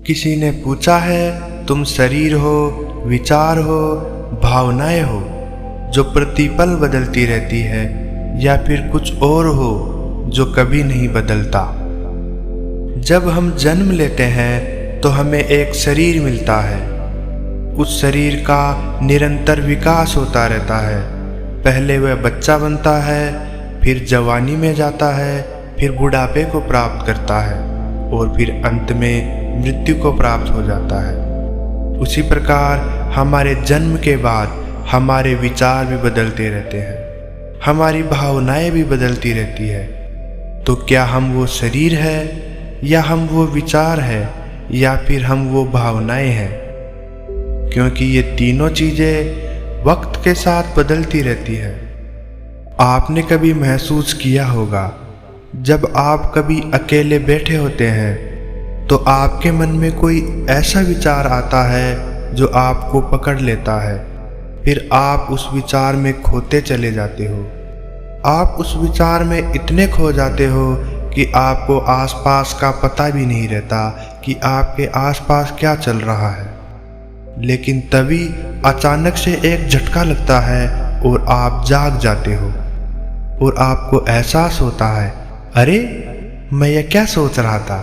किसी ने पूछा है, तुम शरीर हो, विचार हो, भावनाएं हो जो प्रतिपल बदलती रहती है, या फिर कुछ और हो जो कभी नहीं बदलता। जब हम जन्म लेते हैं तो हमें एक शरीर मिलता है। उस शरीर का निरंतर विकास होता रहता है। पहले वह बच्चा बनता है, फिर जवानी में जाता है, फिर बुढ़ापे को प्राप्त करता है और फिर अंत में मृत्यु को प्राप्त हो जाता है। उसी प्रकार हमारे जन्म के बाद हमारे विचार भी बदलते रहते हैं, हमारी भावनाएं भी बदलती रहती है। तो क्या हम वो शरीर है, या हम वो विचार है, या फिर हम वो भावनाएं हैं? क्योंकि ये तीनों चीजें वक्त के साथ बदलती रहती है। आपने कभी महसूस किया होगा, जब आप कभी अकेले बैठे होते हैं तो आपके मन में कोई ऐसा विचार आता है जो आपको पकड़ लेता है। फिर आप उस विचार में खोते चले जाते हो। आप उस विचार में इतने खो जाते हो कि आपको आसपास का पता भी नहीं रहता कि आपके आसपास क्या चल रहा है। लेकिन तभी अचानक से एक झटका लगता है और आप जाग जाते हो और आपको एहसास होता है, अरे मैं यह क्या सोच रहा था।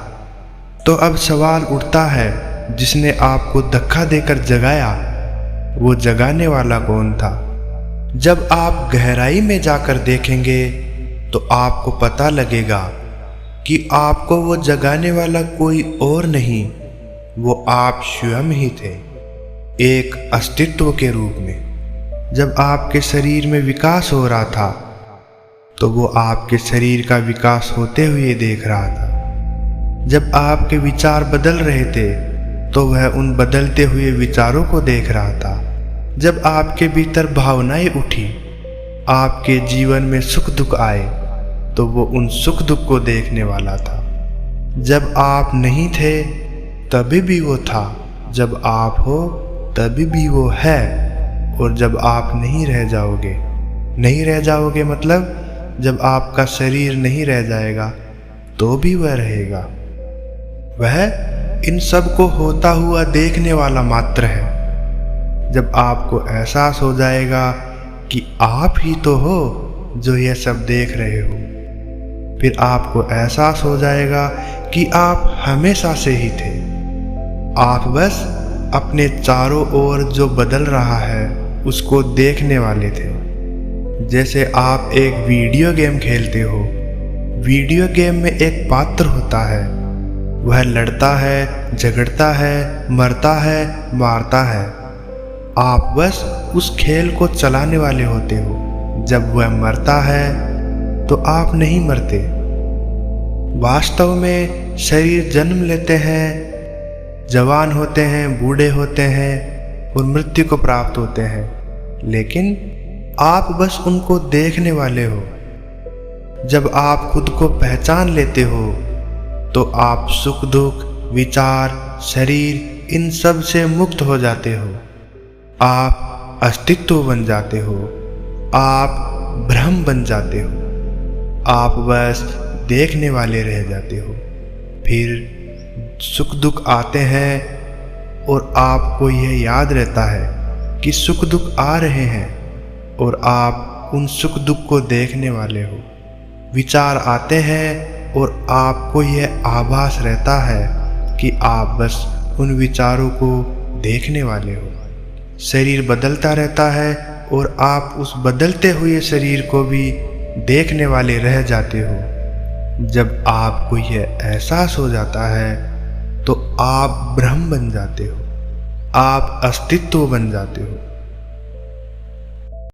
तो अब सवाल उठता है, जिसने आपको धक्का देकर जगाया, वो जगाने वाला कौन था? जब आप गहराई में जाकर देखेंगे तो आपको पता लगेगा कि आपको वो जगाने वाला कोई और नहीं, वो आप स्वयं ही थे, एक अस्तित्व के रूप में। जब आपके शरीर में विकास हो रहा था तो वो आपके शरीर का विकास होते हुए देख रहा था। जब आपके विचार बदल रहे थे तो वह उन बदलते हुए विचारों को देख रहा था। जब आपके भीतर भावनाएं उठी, आपके जीवन में सुख दुख आए, तो वो उन सुख दुख को देखने वाला था। जब आप नहीं थे तभी भी वो था, जब आप हो तभी भी वो है, और जब आप नहीं रह जाओगे मतलब जब आपका शरीर नहीं रह जाएगा तो भी वह रहेगा। वह इन सब को होता हुआ देखने वाला मात्र है। जब आपको एहसास हो जाएगा कि आप ही तो हो जो यह सब देख रहे हो, फिर आपको एहसास हो जाएगा कि आप हमेशा से ही थे। आप बस अपने चारों ओर जो बदल रहा है उसको देखने वाले थे। जैसे आप एक वीडियो गेम खेलते हो। वीडियो गेम में एक पात्र होता है, वह लड़ता है, झगड़ता है, मरता है, मारता है। आप बस उस खेल को चलाने वाले होते हो। जब वह मरता है तो आप नहीं मरते। वास्तव में शरीर जन्म लेते हैं, जवान होते हैं, बूढ़े होते हैं और मृत्यु को प्राप्त होते हैं, लेकिन आप बस उनको देखने वाले हो। जब आप खुद को पहचान लेते हो तो आप सुख दुख, विचार, शरीर इन सब से मुक्त हो जाते हो। आप अस्तित्व बन जाते हो, आप ब्रह्म बन जाते हो, आप बस देखने वाले रह जाते हो। फिर सुख दुख आते हैं और आपको यह याद रहता है कि सुख दुख आ रहे हैं और आप उन सुख दुख को देखने वाले हो। विचार आते हैं और आपको यह आभास रहता है कि आप बस उन विचारों को देखने वाले हो। शरीर बदलता रहता है और आप उस बदलते हुए शरीर को भी देखने वाले रह जाते हो। जब आपको यह एहसास हो जाता है तो आप ब्रह्म बन जाते हो, आप अस्तित्व बन जाते हो।